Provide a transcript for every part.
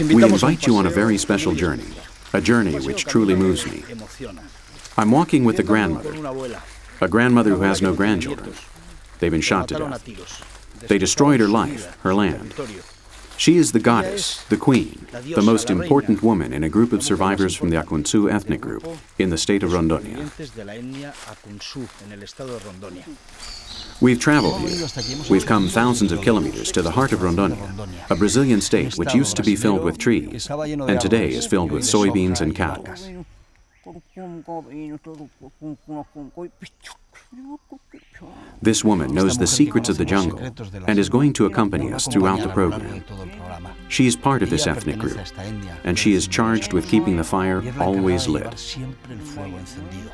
We invite you on a very special journey, a journey which truly moves me. I'm walking with a grandmother who has no grandchildren. They've been shot to death. They destroyed her life, her land. She is the goddess, the queen, the most important woman in a group of survivors from the Akuntsu ethnic group in the state of Rondonia. We've traveled here. We've come thousands of kilometers to the heart of Rondonia, a Brazilian state which used to be filled with trees, and today is filled with soybeans and cows. This woman knows the secrets of the jungle and is going to accompany us throughout the program. She is part of this ethnic group, and she is charged with keeping the fire always lit.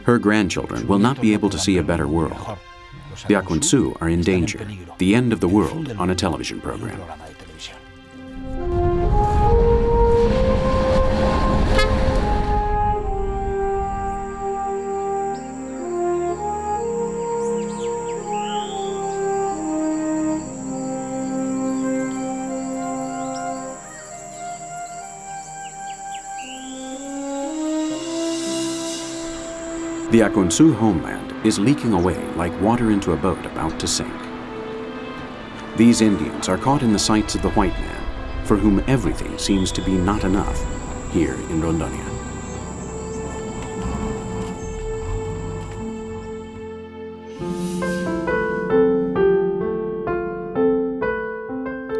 Her grandchildren will not be able to see a better world. The Akuntsu are in danger, the end of the world on a television program. The Akuntsu homeland is leaking away like water into a boat about to sink. These Indians are caught in the sights of the white man, for whom everything seems to be not enough here in Rondonia.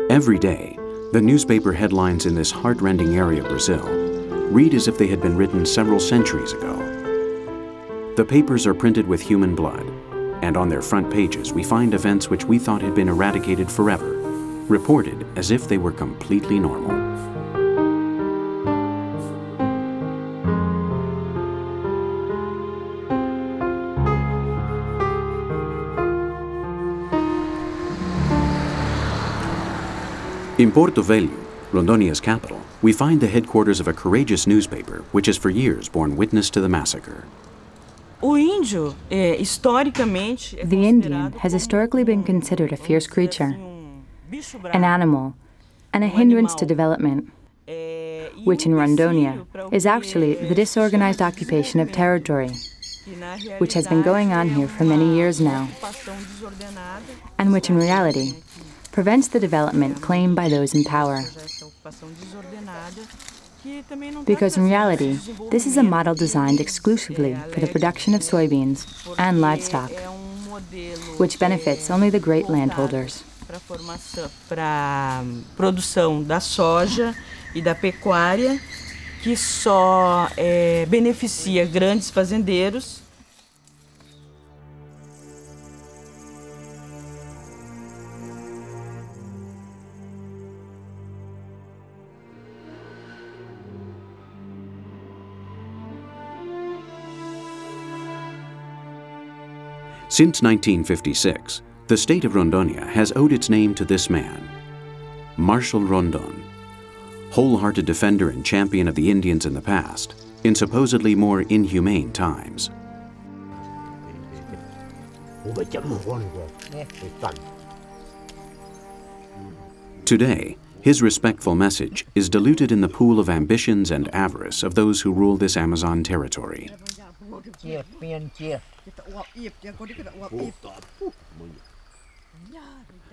Every day, the newspaper headlines in this heart-rending area of Brazil read as if they had been written several centuries ago. The papers are printed with human blood, and on their front pages we find events which we thought had been eradicated forever, reported as if they were completely normal. In Porto Velho, Rondonia's capital, we find the headquarters of a courageous newspaper which has for years borne witness to the massacre. The Indian has historically been considered a fierce creature, an animal, and a hindrance to development, which in Rondonia is actually the disorganized occupation of territory, which has been going on here for many years now, and which in reality prevents the development claimed by those in power. Because in reality, this is a model designed exclusively for the production of soybeans and livestock, which benefits only the great landholders. Para produção da soja e da pecuária, que só beneficia grandes fazendeiros. Since 1956, the state of Rondonia has owed its name to this man, Marshal Rondon, wholehearted defender and champion of the Indians in the past, in supposedly more inhumane times. Today, his respectful message is diluted in the pool of ambitions and avarice of those who rule this Amazon territory.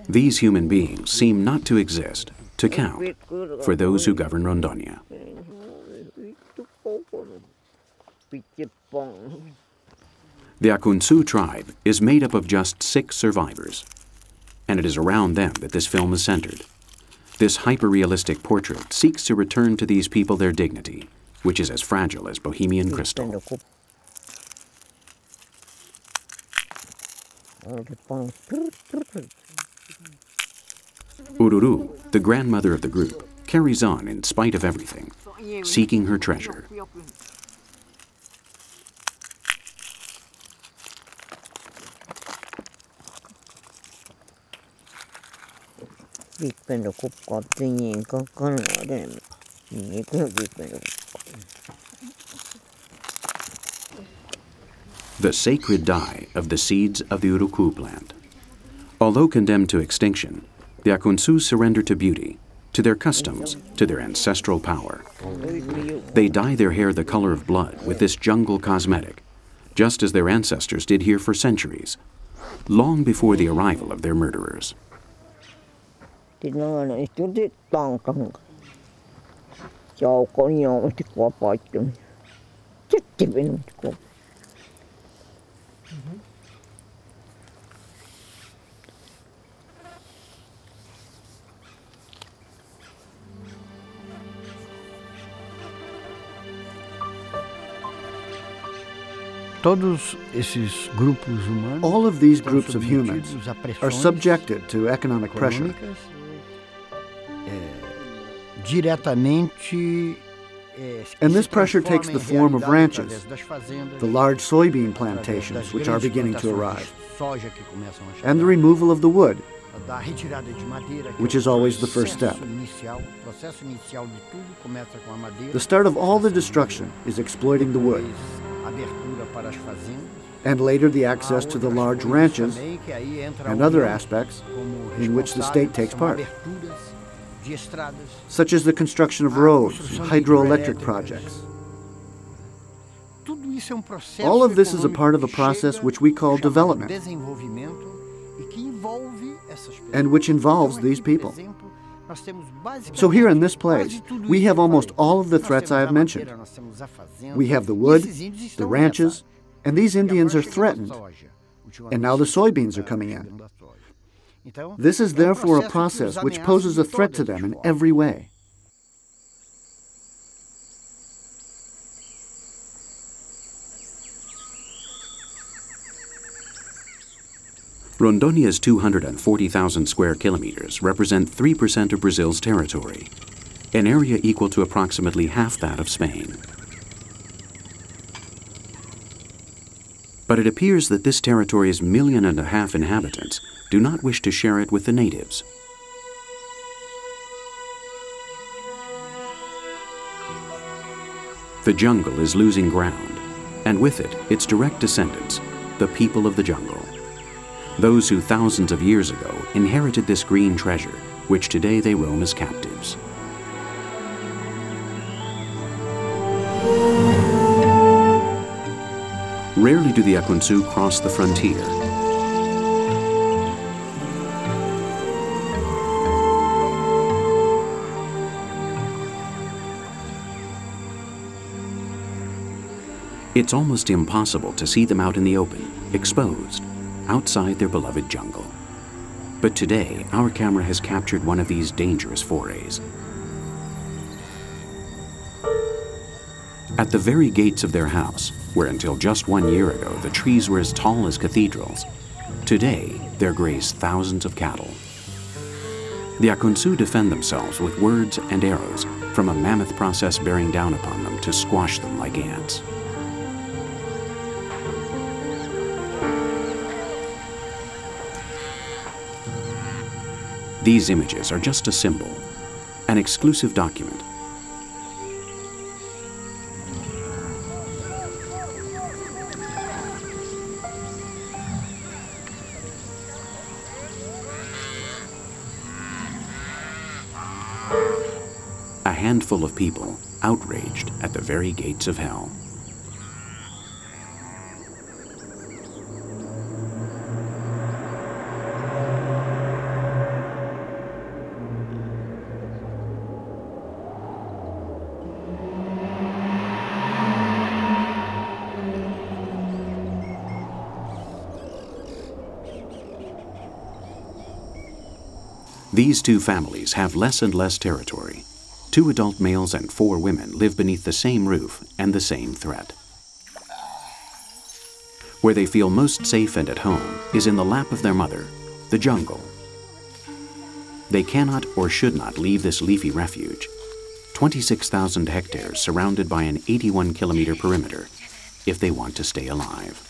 These human beings seem not to exist, to count, for those who govern Rondonia. The Akunsu tribe is made up of just 6 survivors, and it is around them that this film is centered. This hyper-realistic portrait seeks to return to these people their dignity, which is as fragile as Bohemian crystal. Ururu, the grandmother of the group, carries on in spite of everything, seeking her treasure. The sacred dye of the seeds of the uruku plant. Although condemned to extinction, the Akunsu surrender to beauty, to their customs, to their ancestral power. They dye their hair the color of blood with this jungle cosmetic, just as their ancestors did here for centuries, long before the arrival of their murderers. All of these groups of humans are subjected to economic pressure. And this pressure takes the form of ranches, the large soybean plantations which are beginning to arrive, and the removal of the wood, which is always the first step. The start of all the destruction is exploiting the wood, and later the access to the large ranches and other aspects in which the state takes part, such as the construction of roads and hydroelectric projects. All of this is a part of a process which we call development, and which involves these people. So here in this place, we have almost all of the threats I have mentioned. We have the wood, the ranches, and these Indians are threatened, and now the soybeans are coming in. This is therefore a process which poses a threat to them in every way. Rondonia's 240,000 square kilometers represent 3% of Brazil's territory, an area equal to approximately half that of Spain. But it appears that this territory's 1.5 million inhabitants do not wish to share it with the natives. The jungle is losing ground, and with it, its direct descendants, the people of the jungle. Those who thousands of years ago inherited this green treasure, which today they roam as captives. Rarely do the Akunsu cross the frontier. It's almost impossible to see them out in the open, exposed, outside their beloved jungle. But today, our camera has captured one of these dangerous forays. At the very gates of their house, where until just 1 year ago the trees were as tall as cathedrals, today there graze thousands of cattle. The Akunsu defend themselves with words and arrows from a mammoth process bearing down upon them to squash them like ants. These images are just a symbol, an exclusive document. A handful of people outraged at the very gates of hell. These two families have less and less territory. 2 adult males and 4 women live beneath the same roof and the same threat. Where they feel most safe and at home is in the lap of their mother, the jungle. They cannot or should not leave this leafy refuge, 26,000 hectares surrounded by an 81-kilometer perimeter, if they want to stay alive.